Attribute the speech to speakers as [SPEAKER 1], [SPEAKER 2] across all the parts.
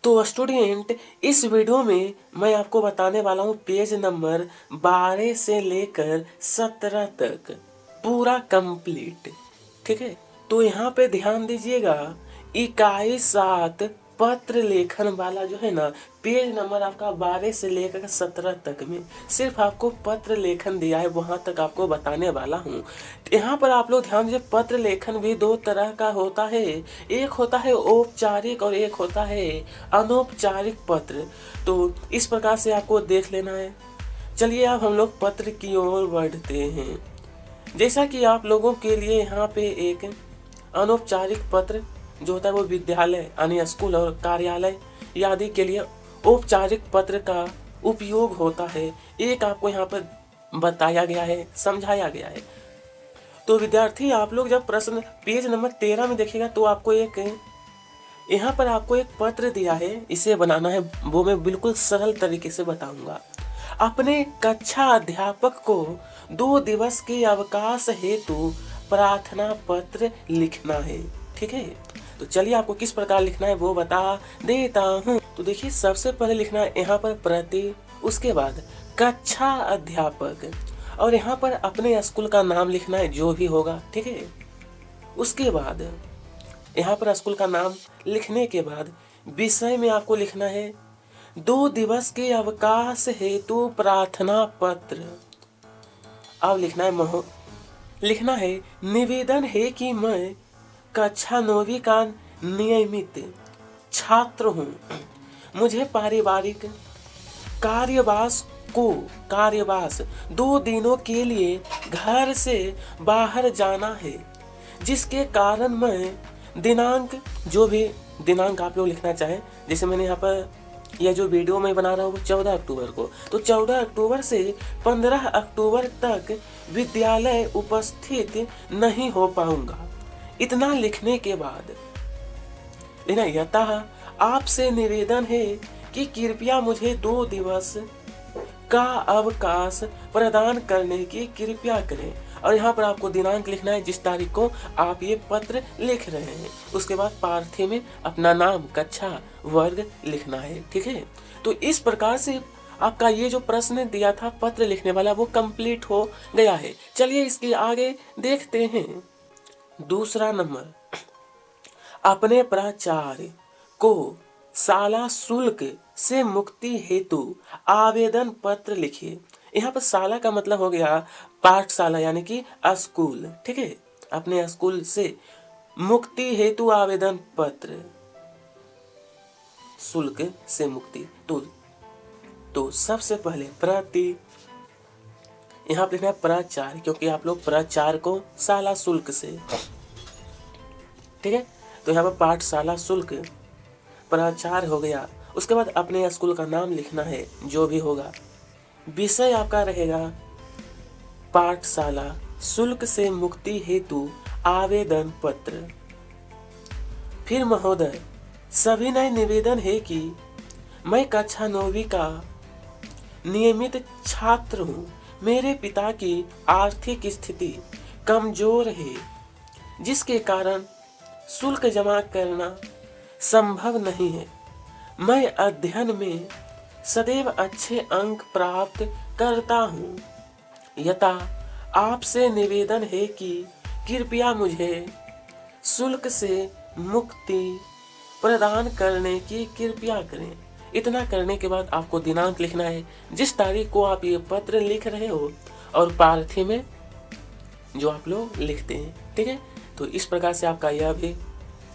[SPEAKER 1] तो स्टूडेंट, इस वीडियो में मैं आपको बताने वाला हूँ पेज नंबर 12 से लेकर 17 तक पूरा कंप्लीट। ठीक है, तो यहाँ पे ध्यान दीजिएगा, इकाई 7 पत्र लेखन वाला जो है ना, पेज नंबर आपका 12 से लेकर 17 तक में सिर्फ आपको पत्र लेखन दिया है, वहां तक आपको बताने वाला हूँ। यहाँ पर आप लोग ध्यान दीजिए, पत्र लेखन भी दो तरह का होता है, एक होता है औपचारिक और एक होता है अनौपचारिक पत्र। तो इस प्रकार से आपको देख लेना है। चलिए अब हम लोग पत्र की ओर बढ़ते हैं। जैसा कि आप लोगों के लिए यहाँ पे एक अनौपचारिक पत्र जो होता है वो विद्यालय यानी स्कूल और कार्यालय आदि के लिए औपचारिक पत्र का उपयोग होता है, एक आपको यहाँ पर बताया गया है, समझाया गया है। तो विद्यार्थी, आप लोग जब प्रश्न पेज नंबर 13 में देखिएगा तो आपको यहाँ पर आपको एक पत्र दिया है, इसे बनाना है, वो मैं बिल्कुल सरल तरीके से बताऊंगा। अपने कक्षा अध्यापक को 2 दिवस के अवकाश हेतु प्रार्थना पत्र लिखना है। ठीक है, तो चलिए आपको किस प्रकार लिखना है वो बता देता हूँ। तो देखिए, सबसे पहले लिखना है यहाँ पर प्रति, उसके बाद कक्षा अध्यापक, और यहाँ पर अपने स्कूल का नाम लिखना है जो भी होगा। ठीक है, उसके बाद यहाँ पर स्कूल का नाम लिखने के बाद विषय में आपको लिखना है 2 दिवस के अवकाश हेतु प्रार्थना पत्र। अब लिखना है निवेदन है कि मैं कक्षा 9वीं का नियमित छात्र हूँ। मुझे पारिवारिक कार्यवास 2 दिनों के लिए घर से बाहर जाना है, जिसके कारण मैं दिनांक, जो भी दिनांक आप लोग लिखना चाहें, जैसे मैंने यहाँ पर यह जो वीडियो मैं बना रहा हूँ 14 अक्टूबर को, तो 14 अक्टूबर से 15 अक्टूबर तक विद्यालय उपस्थित नहीं हो पाऊंगा। इतना लिखने के बाद यतः आपसे निवेदन है कि कृपया मुझे 2 दिवस का अवकाश प्रदान करने की कृपया करें। और यहाँ पर आपको दिनांक लिखना है जिस तारीख को आप ये पत्र लिख रहे हैं। उसके बाद पार्थी में अपना नाम, कक्षा, वर्ग लिखना है। ठीक है, तो इस प्रकार से आपका ये जो प्रश्न दिया था पत्र लिखने वाला वो कंप्लीट हो गया है। चलिए इसके आगे देखते हैं। दूसरा नंबर, अपने प्राचार्य को शाला शुल्क से मुक्ति हेतु आवेदन पत्र लिखिए। यहाँ पर शाला का मतलब हो गया पाठशाला यानी कि स्कूल। ठीक है, अपने स्कूल से मुक्ति हेतु आवेदन पत्र, शुल्क से मुक्ति। तो सबसे पहले प्रति, यहाँ पर लिखना है प्राचार्य, क्योंकि आप लोग प्राचार्य को शाला शुल्क से। ठीक है, तो यहाँ पर पाठशाला शुल्क प्राचार्य हो गया। उसके बाद अपने स्कूल का नाम लिखना है जो भी होगा। विषय आपका रहेगा पाठशाला शुल्क से मुक्ति हेतु आवेदन पत्र। फिर महोदय, सविनय निवेदन है कि मैं कक्षा 9वीं का नियमित छात्र हूँ। मेरे पिता की आर्थिक स्थिति कमजोर है, जिसके कारण शुल्क जमा करना संभव नहीं है। मैं अध्ययन में सदैव अच्छे अंक प्राप्त करता हूँ। यथा आपसे निवेदन है कि कृपया मुझे शुल्क से मुक्ति प्रदान करने की कृपया करें। इतना करने के बाद आपको दिनांक लिखना है जिस तारीख को आप ये पत्र लिख रहे हो, और पार्थी में जो आप लोग लिखते हैं। ठीक है, तो इस प्रकार से आपका यह भी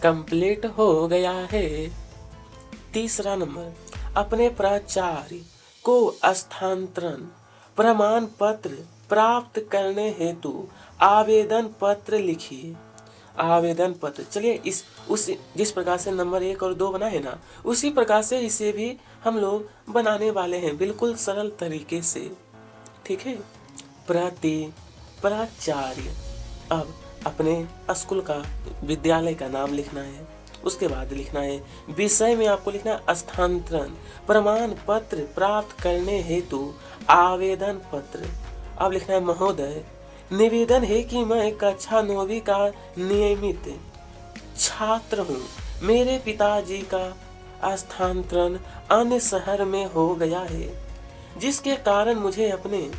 [SPEAKER 1] कंप्लीट हो गया है। तीसरा नंबर, अपने प्राचार्य को स्थानांतरण प्रमाण पत्र प्राप्त करने हेतु आवेदन पत्र लिखिए। आवेदन पत्र, चलिए जिस प्रकार से नंबर 1 और 2 बना है ना, उसी प्रकार से इसे भी हम लोग बनाने वाले हैं, बिल्कुल सरल तरीके से। ठीक है, प्रति प्राचार्य, अब अपने स्कूल का, विद्यालय का नाम लिखना है। उसके बाद लिखना है विषय में आपको लिखना है स्थानांतरण प्रमाण पत्र प्राप्त करने हेतु आवेदन पत्र। अब लिखना है महोदय, निवेदन है कि मैं कक्षा 9वीं का नियमित छात्र हूँ। मेरे पिताजी का स्थानांतरण अन्य शहर में हो गया है, जिसके कारण मुझे अपने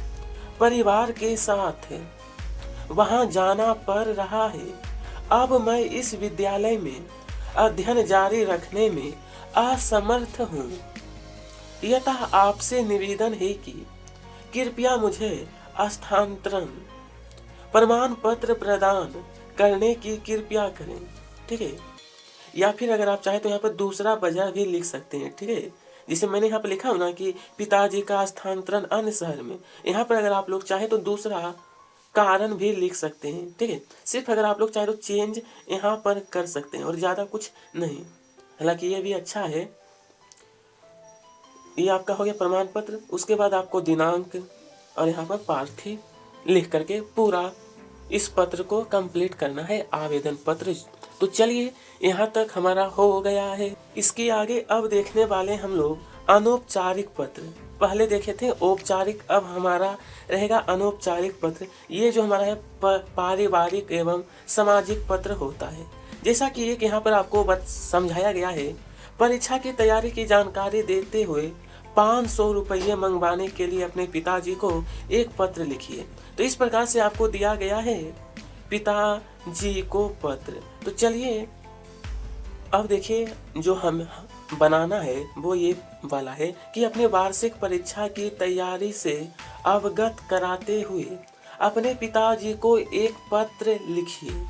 [SPEAKER 1] परिवार के साथ वहां जाना पड़ रहा है। अब मैं इस विद्यालय में अध्ययन जारी रखने में असमर्थ हूँ। यतः आपसे निवेदन है कि कृपया मुझे स्थानांतरण प्रमाण पत्र प्रदान करने की कृपया करें। ठीक है, या फिर अगर आप चाहें तो यहाँ पर दूसरा वजह भी लिख सकते हैं। ठीक है, जिसे मैंने यहाँ पर लिखा हूँ ना कि पिताजी का स्थानांतरण अन्य शहर में, यहाँ पर अगर आप लोग चाहें तो दूसरा कारण भी लिख सकते हैं। ठीक है, सिर्फ अगर आप लोग चाहे तो चेंज यहाँ पर कर सकते हैं और ज़्यादा कुछ नहीं। हालांकि ये भी अच्छा है। ये आपका हो गया प्रमाण पत्र। उसके बाद आपको दिनांक और यहाँ पर प्रार्थी लिख करके पूरा इस पत्र को कंप्लीट करना है, आवेदन पत्र। तो चलिए यहाँ तक हमारा हो गया है। इसके आगे अब देखने वाले हम लोग अनौपचारिक पत्र। पहले देखे थे औपचारिक, अब हमारा रहेगा अनौपचारिक पत्र। ये जो हमारा है पारिवारिक एवं सामाजिक पत्र होता है। जैसा कि एक यहाँ पर आपको समझाया गया है, परीक्षा की तैयारी की जानकारी देते हुए 500 रुपये मंगवाने के लिए अपने पिताजी को एक पत्र लिखिए। तो इस प्रकार से आपको दिया गया है पिताजी को पत्र। तो चलिए अब देखिए, जो हम बनाना है वो ये वाला है कि अपने वार्षिक परीक्षा की तैयारी से अवगत कराते हुए अपने पिताजी को एक पत्र लिखिए।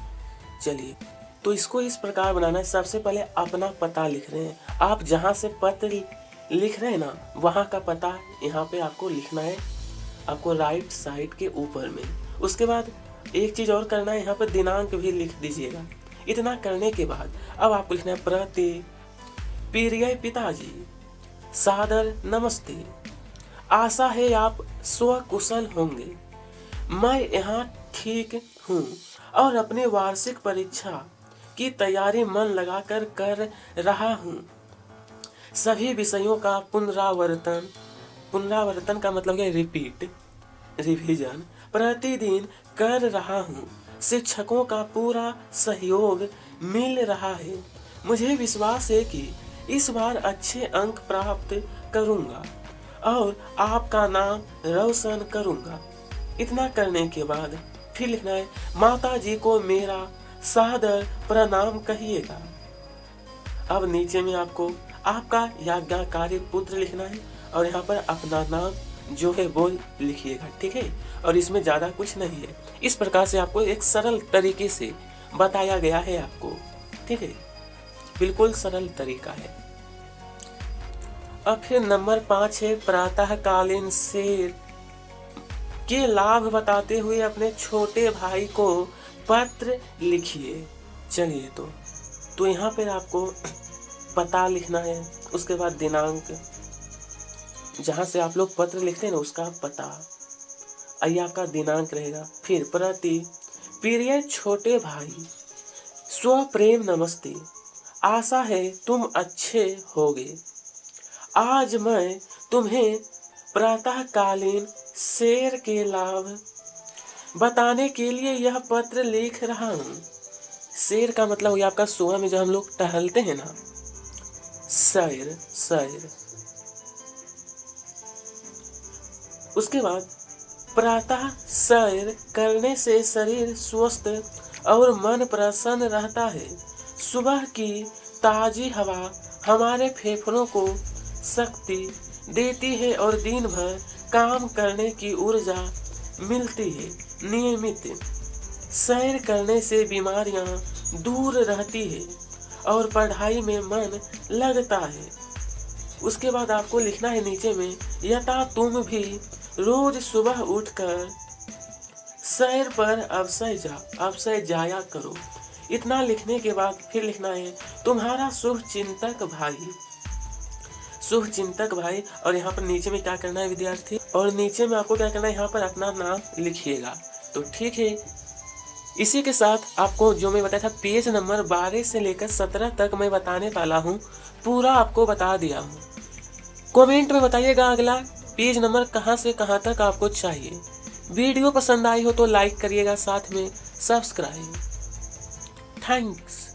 [SPEAKER 1] चलिए, तो इसको इस प्रकार बनाना है। सबसे पहले अपना पता लिख रहे हैं। आप जहाँ से पत्र लिख रहे हैं ना, वहाँ का पता यहाँ पे आपको लिखना है, आपको राइट साइड के ऊपर में। उसके बाद एक चीज़ और करना है, यहाँ पर दिनांक भी लिख दीजिएगा। इतना करने के बाद अब आपको लिखना है प्रति प्रिय पिताजी, सादर नमस्ते। आशा है आप स्वकुशल होंगे। मैं यहाँ ठीक हूँ और अपने वार्षिक परीक्षा की तैयारी मन लगाकर कर रहा हूँ। सभी विषयों का पुनरावर्तन का मतलब है रिपीट, रिवीजन प्रतिदिन कर रहा हूँ। शिक्षकों का पूरा सहयोग मिल रहा है। मुझे विश्वास है कि इस बार अच्छे अंक प्राप्त करूंगा और आपका नाम रोशन करूंगा। इतना करने के बाद फिर लिखना है माता जी को मेरा सादर प्रणाम कहिएगा। अब नीचे में आपको आपका आज्ञाकारी पुत्र लिखना है और यहाँ पर अपना नाम जो है वो लिखिएगा। ठीक है, और इसमें ज़्यादा कुछ नहीं है। इस प्रकार से आपको एक सरल तरीके से बताया गया है आपको। ठीक है, बिल्कुल सरल तरीका है। अब फिर नंबर 5 है प्रातःकालीन सैर के लाभ बताते हुए अपने छोटे भाई को पत्र लिखिए। चलिए, तो यहाँ पर आपको पता लिखना है। उसके बाद दिनांक, जहाँ से आप लोग पत्र लिखते हैं ना उसका पता, आइए आपका दिनांक रहेगा। फिर प्रति प्रिय छोटे भाई, स्वप्रेम नमस्ते। आशा है तुम अच्छे होगे। आज मैं तुम्हें प्रातःकालीन सैर के लाभ बताने के लिए यह पत्र लिख रहा हूँ। सैर का मतलब हो गया आपका सुबह में जो हम लोग टहलते हैं ना, सैर। उसके बाद प्रातः सैर करने से शरीर स्वस्थ और मन प्रसन्न रहता है। सुबह की ताजी हवा हमारे फेफड़ों को शक्ति देती है और दिन भर काम करने की ऊर्जा मिलती है। नियमित सैर करने से बीमारियां दूर रहती है और पढ़ाई में मन लगता है। उसके बाद आपको लिखना है नीचे में यथा तुम भी रोज सुबह उठकर सैर पर अवश्य जाया करो। इतना लिखने के बाद फिर लिखना है तुम्हारा शुभचिंतक भाई। और यहाँ पर नीचे में क्या करना है विद्यार्थी, और नीचे में आपको क्या करना है, यहाँ पर अपना नाम लिखिएगा। तो ठीक है, इसी के साथ आपको जो मैं बताया था पेज नंबर 12 से लेकर 17 तक मैं बताने वाला हूँ, पूरा आपको बता दिया हूँ। कमेंट में बताइएगा अगला पेज नंबर कहाँ से कहाँ तक आपको चाहिए। वीडियो पसंद आई हो तो लाइक करिएगा, साथ में सब्सक्राइब। थैंक्स।